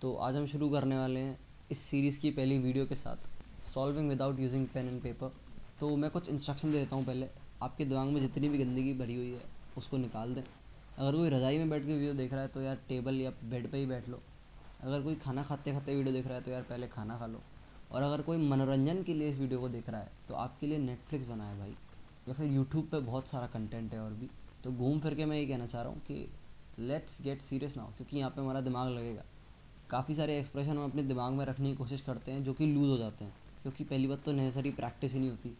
तो आज हम शुरू करने वाले हैं इस सीरीज़ की पहली वीडियो के साथ, solving without using pen and paper. तो मैं कुछ इंस्ट्रक्शन दे देता हूँ। पहले आपके दिमाग में जितनी भी गंदगी भरी हुई है उसको निकाल दें। अगर कोई रज़ाई में बैठ के वीडियो देख रहा है तो यार टेबल या बेड पे ही बैठ लो। अगर कोई खाना खाते खाते वीडियो देख रहा है तो यार पहले खाना खा लो। और अगर कोई मनोरंजन के लिए इस वीडियो को देख रहा है तो आपके लिए नेटफ्लिक्स बना है भाई, या फिर यूट्यूब पे बहुत सारा कंटेंट है और भी। तो घूम फिर के मैं ये कहना चाह रहा हूँ कि लेट्स गेट सीरियस नाउ, क्योंकि यहाँ पे हमारा दिमाग लगेगा। काफ़ी सारे एक्सप्रेशन हम अपने दिमाग में रखने की कोशिश करते हैं जो कि लूज़ हो जाते हैं, क्योंकि पहली बात तो नेसेसरी प्रैक्टिस ही नहीं होती।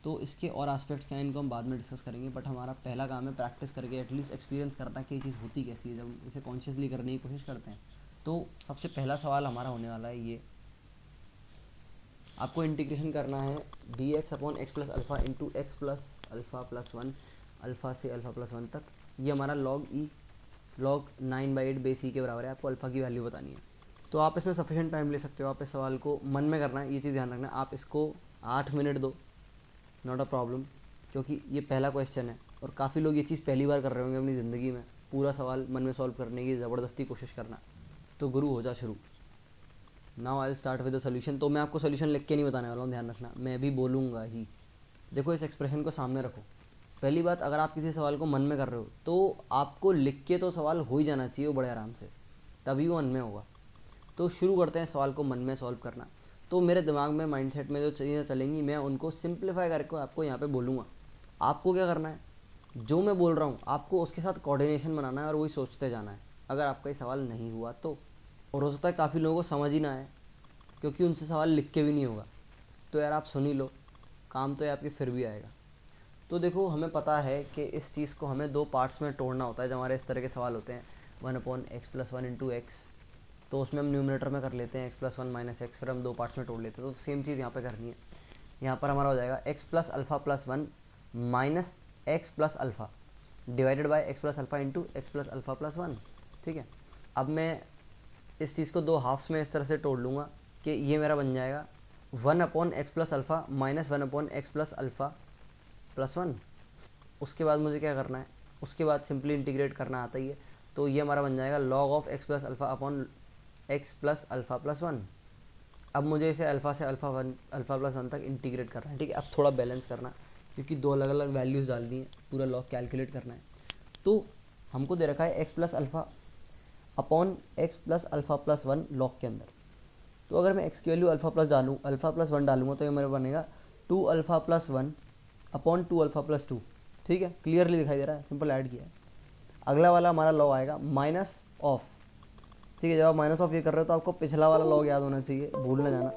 तो इसके और एस्पेक्ट्स क्या हैं इनको हम बाद में डिस्कस करेंगे, बट हमारा पहला काम है प्रैक्टिस करके एटलीस्ट एक्सपीरियंस करना कि ये चीज़ होती कैसी है जब हम इसे कॉन्शियसली करने की कोशिश करते हैं। तो सबसे पहला सवाल हमारा होने वाला है ये, आपको इंटीग्रेशन करना है D x upon x plus alpha into x plus alpha plus one, alpha से अल्फ़ा प्लस वन तक। ये हमारा लॉग 9/8 बेस ई के बराबर है। आपको अल्फ़ा की वैल्यू बतानी है। तो आप इसमें सफिशिएंट टाइम ले सकते हो। आप इस सवाल को मन में करना है, ये चीज़ ध्यान रखना। आप इसको 8 मिनट दो, नॉट अ प्रॉब्लम, क्योंकि ये पहला क्वेश्चन है और काफ़ी लोग ये चीज़ पहली बार कर रहे होंगे अपनी ज़िंदगी में, पूरा सवाल मन में सॉल्व करने की ज़बरदस्ती कोशिश करना। तो गुरु हो जा शुरू। Now I will start with the solution. तो मैं आपको सोल्यूशन लिख के नहीं बताने वाला हूँ, ध्यान रखना, मैं भी बोलूँगा ही। देखो इस एक्सप्रेशन को सामने रखो। पहली बात, अगर आप किसी सवाल को मन में कर रहे हो तो आपको लिख के तो सवाल हो ही जाना चाहिए वो बड़े आराम से, तभी वो मन में होगा। तो शुरू करते हैं सवाल को मन में सॉल्व करना। तो मेरे दिमाग में माइंडसेट में जो चीज़ें चलेंगी मैं उनको सिंप्लीफाई करके आपको यहाँ पे बोलूँगा। आपको क्या करना है, जो मैं बोल रहा हूँ आपको उसके साथ कोऑर्डिनेशन बनाना है और वही सोचते जाना है, अगर आपका ये सवाल नहीं हुआ तो। और हो सकता है काफ़ी लोगों को समझ ही ना आए, क्योंकि उनसे सवाल लिख के भी नहीं होगा। तो यार आप सुन ही लो, काम तो ये आपके फिर भी आएगा। तो देखो हमें पता है कि इस चीज़ को हमें दो पार्ट्स में तोड़ना होता है जब हमारे इस तरह के सवाल होते हैं। 1/x प्लस 1 इंटू एक्स, तो उसमें हम न्यूमरेटर में कर लेते हैं x प्लस 1 माइनस एक्स, फिर हम दो पार्ट्स में तोड़ लेते हैं। तो सेम चीज़ यहाँ पे करनी है। यहाँ पर हमारा हो जाएगा x plus alpha plus 1 minus x plus alpha divided by x plus alpha into x plus alpha plus 1। ठीक है, अब मैं इस चीज़ को दो हाफ्स में इस तरह से तोड़ लूँगा कि ये मेरा बन जाएगा 1/x plus alpha minus 1/x plus alpha plus 1। उसके बाद मुझे क्या करना है, उसके बाद सिंपली इंटीग्रेट करना आता ही है। तो ये हमारा बन जाएगा log of x plus alpha upon x plus alpha plus 1। अब मुझे इसे अल्फ़ा से अल्फ़ा प्लस 1 तक इंटीग्रेट करना है। ठीक है, अब थोड़ा बैलेंस करना, क्योंकि दो अलग अलग वैल्यूज़ डालनी है, पूरा लॉग कैलकुलेट करना है। तो हमको दे रखा है x plus alpha upon x plus alpha plus 1 log के अंदर। तो अगर मैं x की वैल्यू अल्फ़ा प्लस 1 डालूंगा तो ये मेरा बनेगा 2 alpha plus 1 upon 2 alpha plus 2। ठीक है, क्लियरली दिखाई दे रहा है, सिंपल ऐड किया है। अगला वाला हमारा लॉग आएगा माइनस ऑफ। ठीक है, जब आप माइनस ऑफ ये कर रहे हो तो आपको पिछला वाला लॉग याद होना चाहिए, भूल ना जाना।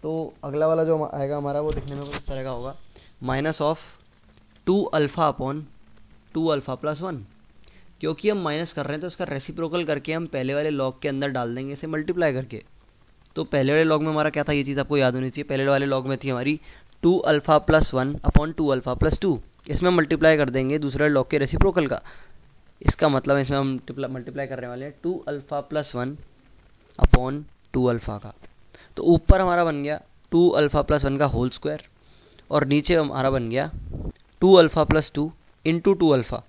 तो अगला वाला जो आएगा हमारा वो दिखने में कुछ इस तरह का होगा, minus of 2 alpha upon 2 alpha plus 1। क्योंकि हम माइनस कर रहे हैं तो इसका रेसिप्रोकल करके हम पहले वाले लॉग के अंदर डाल देंगे, इसे मल्टीप्लाई करके। तो पहले वाले लॉग में हमारा क्या था, ये चीज़ आपको याद होनी चाहिए। पहले वाले लॉग में थी हमारी 2 alpha plus 1 upon 2 alpha plus 2। इसमें मल्टीप्लाई कर देंगे दूसरे लॉग के रेसिप्रोकल का। इसका मतलब इसमें हम मल्टीप्लाई करने वाले हैं 2 अल्फ़ा प्लस 1 अपॉन 2 अल्फ़ा का। तो ऊपर हमारा बन गया 2 अल्फ़ा प्लस 1 का होल स्क्वायर, और नीचे हमारा बन गया 2 अल्फ़ा प्लस 2 इंटू 2 अल्फ़ा।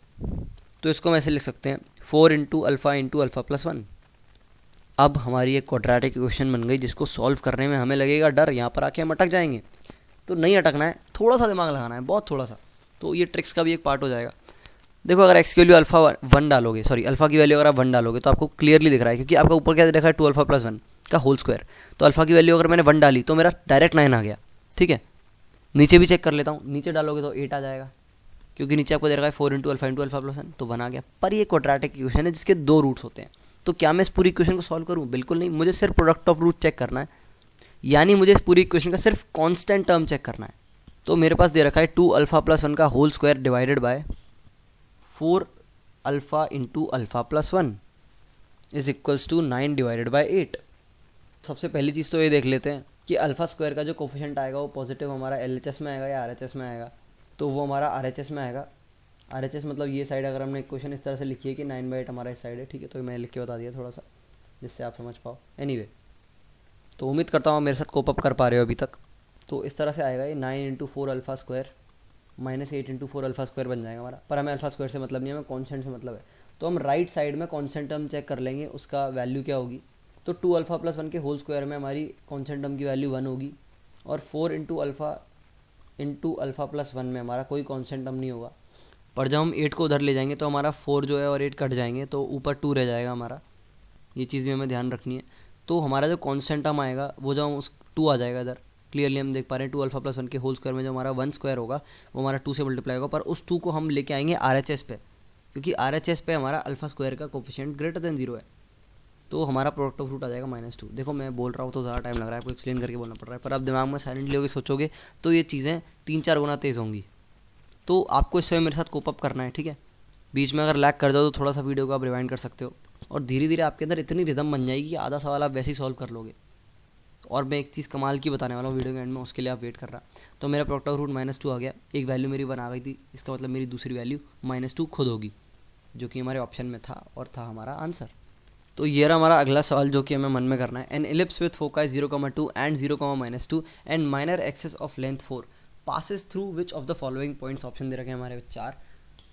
तो इसको हम ऐसे लिख सकते हैं 4 इंटू अल्फ़ा प्लस 1। अब हमारी एक क्वाड्रेटिक इक्वेशन बन गई जिसको सॉल्व करने में हमें लगेगा डर, यहाँ पर आके हम अटक जाएंगे। तो नहीं अटकना है, थोड़ा सा दिमाग लगाना है, बहुत थोड़ा सा। तो ये ट्रिक्स का भी एक पार्ट हो जाएगा। देखो अगर x की वैल्यू अल्फ़ा 1 डालोगे, सॉरी अल्फ़ा की वैल्यू अगर आप 1 डालोगे तो आपको क्लियरली दिख रहा है, क्योंकि आपका ऊपर क्या देखा है 2 अल्फ़ा प्लस 1 का होल स्क्वायर। तो अल्फ़ा की वैल्यू अगर मैंने 1 डाली तो मेरा डायरेक्ट 9 आ गया। ठीक है, नीचे भी चेक कर लेता हूँ, नीचे डालोगे तो 8 आ जाएगा, क्योंकि नीचे आपको दे रखा है 4 इंटू अल्फ़ा प्लस 1, तो 1 आ गया। पर ये क्वाड्रेटिक इक्वेशन है जिसके दो रूट्स होते हैं। तो क्या मैं इस पूरी इक्वेशन को सॉल्व करूँ? बिल्कुल नहीं, मुझे सिर्फ प्रोडक्ट ऑफ रूट चेक करना है, यानी मुझे इस पूरी इक्वेशन का सिर्फ कांस्टेंट टर्म चेक करना है। तो मेरे पास दे रखा है 2 अल्फ़ा प्लस 1 का whole square divided by 4 alpha into alpha plus 1 is equals to 9 divided by 8। सबसे पहली चीज़ तो ये देख लेते हैं कि अल्फ़ा स्क्वायर का जो कोफिशिएंट आएगा वो पॉजिटिव हमारा LHS में आएगा या RHS में आएगा। तो वो हमारा RHS में आएगा। RHS मतलब ये साइड, अगर हमने इक्वेशन इस तरह से लिखी है कि 9/8 हमारा इस साइड है। ठीक है, तो मैं लिख के बता दिया थोड़ा सा जिससे आप समझ पाओ। एनीवे, तो उम्मीद करता हूँ मेरे साथ कोप अप कर पा रहे हो अभी तक। तो इस तरह से आएगा ये 9 into 4 alpha square minus 8 into 4 alpha square बन जाएगा हमारा। पर हमें अल्फ़ा स्क्वायर से मतलब नहीं है, हमें कॉन्स्टेंट से मतलब है। तो हम राइट साइड में कॉन्स्टेंट टर्म चेक कर लेंगे उसका वैल्यू क्या होगी। तो 2 अल्फ़ा प्लस 1 के होल स्क्वायर में हमारी कॉन्स्टेंट टर्म की वैल्यू 1 होगी, और 4 इंटू अल्फ़ा प्लस 1 में हमारा कोई कॉन्स्टेंट टर्म नहीं होगा। पर जब हम 8 को उधर ले जाएंगे तो हमारा 4 जो है और 8 कट जाएंगे, तो ऊपर 2 रह जाएगा हमारा। ये चीज़ भी हमें ध्यान रखनी है। तो हमारा जो कॉन्स्टेंट टर्म आएगा वो जब हम उस 2 आ जाएगा इधर, क्लियरली हम देख पा रहे हैं 2 अल्फ़ा प्लस 1 के होल स्क्वायर में जो हमारा 1 स्क्वायर होगा वो हमारा 2 से मल्टीप्लाई होगा, पर उस 2 को हम लेके आएंगे RHS पे, क्योंकि RHS पे हमारा अल्फ़ा स्क्वायर का कोफिशिएंट ग्रेटर देन 0 है। तो हमारा प्रोडक्ट ऑफ रूट आ जाएगा -2। देखो मैं बोल रहा हूँ तो ज़्यादा टाइम लग रहा है, आपको एक्सप्लेन करके बोलना पड़ रहा है, पर आप दिमाग में साइलेंटली होकर सोचोगे तो ये चीज़ें 3-4 गुना तेज़ होंगी। तो आपको इस समय मेरे साथ कोप अप करना है, ठीक है। बीच में अगर लैग कर जाओ तो थोड़ा सा वीडियो को आप रिवाइंड कर सकते हो, और धीरे धीरे आपके अंदर इतनी रिदम बन जाएगी कि आधा सवाल आप वैसे ही सॉल्व कर लोगे। और मैं एक चीज़ कमाल की बताने वाला हूँ वीडियो के एंड में, उसके लिए आप वेट कर रहा। तो मेरा प्रोडक्ट ऑफ रूट -2 आ गया, एक वैल्यू मेरी 1 आ गई थी, इसका मतलब मेरी दूसरी वैल्यू -2 खुद होगी, जो कि हमारे ऑप्शन में था और था हमारा आंसर। तो ये रहा हमारा अगला सवाल जो कि हमें मन में करना है। An ellipse with foci 0,2 and 0,-2 and minor axis of length 4 passes through which of the following points. Option दे रखे हैं हमारे 4,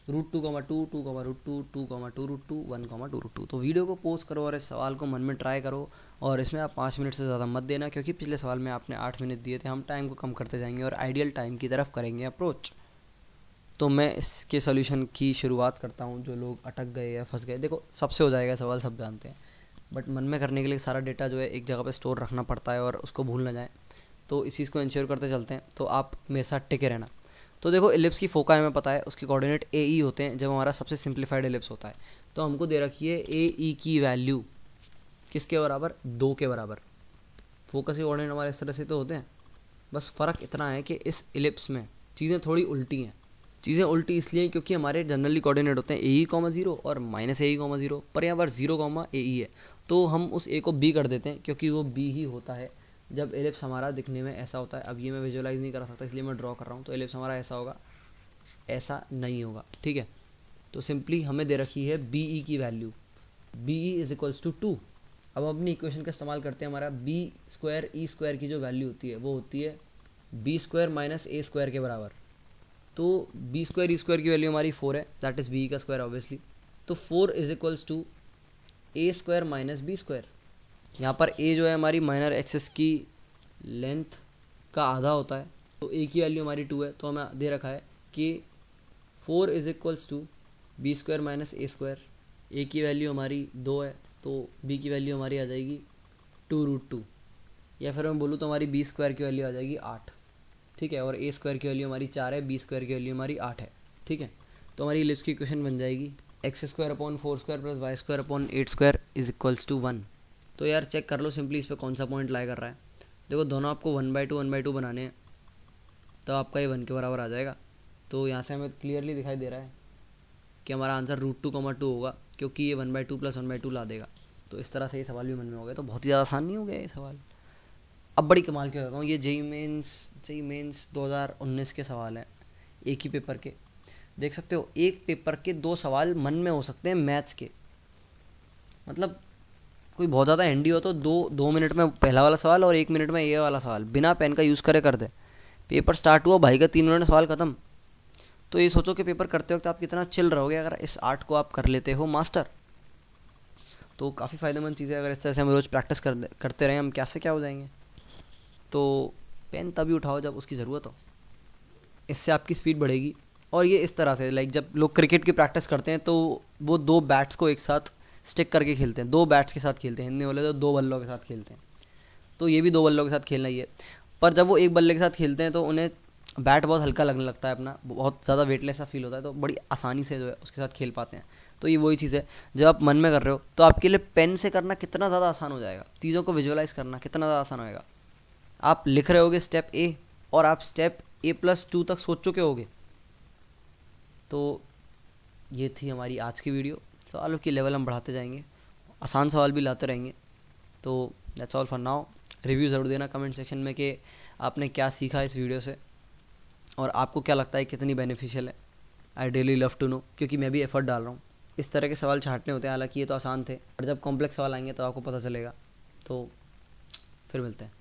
√2,2, 2,√2, 2,2√2, 1,2√2। तो वीडियो को पोस्ट करो और इस सवाल को मन में ट्राई करो, और इसमें आप 5 मिनट से ज़्यादा मत देना, क्योंकि पिछले सवाल में आपने 8 मिनट दिए थे। हम टाइम को कम करते जाएंगे और आइडियल टाइम की तरफ करेंगे अप्रोच। तो मैं इसके सॉल्यूशन की शुरुआत करता हूँ। जो लोग अटक गए या फंस गए, देखो सबसे हो जाएगा सवाल, सब जानते हैं, बट मन में करने के लिए सारा डेटा जो है एक जगह पे स्टोर रखना पड़ता है और उसको भूल ना जाए। तो इस चीज़ को इंश्योर करते चलते हैं, तो आप मेरे साथ टिके रहना। तो देखो एलिप्स की फोका हमें पता है, उसके कोऑर्डिनेट AE होते हैं जब हमारा सबसे सिंप्लीफाइड एलिप्स होता है। तो हमको दे रखी है AE की वैल्यू किसके बराबर, 2 के बराबर। फोकस के कोऑर्डिनेट हमारे इस तरह से तो होते हैं, बस फ़र्क इतना है कि इस एलिप्स में चीज़ें थोड़ी उल्टी हैं। चीज़ें उल्टी इसलिए क्योंकि हमारे जनरली कोऑर्डिनेट होते हैं AE,0 और -AE,0, पर यहाँ पर 0,AE है, तो हम उस A को B कर देते हैं, क्योंकि वो B ही होता है जब एलिप्स हमारा दिखने में ऐसा होता है। अब ये मैं विजुअलाइज़ नहीं कर सकता, इसलिए मैं ड्रॉ कर रहा हूँ। तो एलिप्स हमारा ऐसा होगा, ऐसा नहीं होगा, ठीक है। तो सिंपली हमें दे रखी है BE की वैल्यू, BE = 2। अब हम अपनी इक्वेशन का इस्तेमाल करते हैं। हमारा B² E² की जो वैल्यू होती है वो होती है B² - A² के बराबर। तो B² E² की वैल्यू हमारी 4 है, दैट इज़ BE का स्क्वायर ऑब्वियसली। तो 4 = A² - B²। यहाँ पर A जो है हमारी माइनर एक्सेस की लेंथ का आधा होता है, तो A की वैल्यू हमारी 2 है, तो हमें दे रखा है कि 4 = B² - A²। A की वैल्यू हमारी 2 है, तो B की वैल्यू हमारी आ जाएगी 2√2, या फिर मैं बोलूँ तो हमारी B² की वैल्यू आ जाएगी 8, ठीक है। और A² की वैल्यू हमारी 4 है, B² की वैल्यू हमारी 8 है, ठीक है। तो हमारी एलिप्स की इक्वेशन बन जाएगी x² / 4² + y² / 8² = 1। तो यार चेक कर लो सिंपली इस पर कौन सा पॉइंट लाई कर रहा है। देखो दोनों आपको 1/2 बनाने हैं, तो आपका ये 1 के बराबर आ जाएगा। तो यहाँ से हमें क्लियरली दिखाई दे रहा है कि हमारा आंसर √2,2 होगा, क्योंकि ये 1/2 + 1/2 ला देगा। तो इस तरह से ये सवाल भी मन में हो गया। तो बहुत ही ज़्यादा आसान नहीं हो गया ये सवाल। अब बड़ी कमाल की बताता हूँ, ये जेईई मेंस 2019 के सवाल हैं, एक ही पेपर के। देख सकते हो एक पेपर के 2 सवाल मन में हो सकते हैं मैथ्स के। मतलब कोई बहुत ज़्यादा हैंडी हो तो 2 मिनट में पहला वाला सवाल और 1 मिनट में ये वाला सवाल बिना पेन का यूज़ करे कर दे। पेपर स्टार्ट हुआ भाई का 3 मिनट में सवाल ख़त्म। तो ये सोचो कि पेपर करते वक्त आप कितना चिल रहोगे अगर इस आर्ट को आप कर लेते हो मास्टर। तो काफ़ी फ़ायदेमंद चीज़ है। अगर इस तरह से हम रोज़ प्रैक्टिस करते रहें, हम क्या से क्या हो जाएंगे। तो पेन तभी उठाओ जब उसकी ज़रूरत हो, इससे आपकी स्पीड बढ़ेगी। और ये इस तरह से लाइक जब लोग क्रिकेट की प्रैक्टिस करते हैं तो वो 2 बैट्स को एक साथ स्टिक करके खेलते हैं, 2 बैट्स के साथ खेलते हैं, हिंदी वाले तो 2 बल्लों के साथ खेलते हैं। तो ये भी 2 बल्लों के साथ खेलना ही है। पर जब वो एक बल्ले के साथ खेलते हैं तो उन्हें बैट बहुत हल्का लगने लगता है, अपना बहुत ज़्यादा वेटलेस सा फील होता है, तो बड़ी आसानी से जो है उसके साथ खेल पाते हैं। तो ये वही चीज़ है, जब आप मन में कर रहे हो तो आपके लिए पेन से करना कितना ज़्यादा आसान हो जाएगा, चीज़ों को विजुअलाइज़ करना कितना ज़्यादा आसान होएगा। आप लिख रहे होगे स्टेप A और आप स्टेप A+2 तक सोच चुके होगे। तो ये थी हमारी आज की वीडियो। सवालों की लेवल हम बढ़ाते जाएंगे, आसान सवाल भी लाते रहेंगे। तो that's all for now. Review ज़रूर देना कमेंट सेक्शन में कि आपने क्या सीखा इस वीडियो से और आपको क्या लगता है कितनी बेनिफिशियल है। I really love to know, क्योंकि मैं भी एफर्ट डाल रहा हूँ। इस तरह के सवाल छांटने होते हैं, हालांकि ये तो आसान थे, और जब कॉम्प्लेक्स सवाल आएंगे तो आपको पता चलेगा। तो फिर मिलते हैं।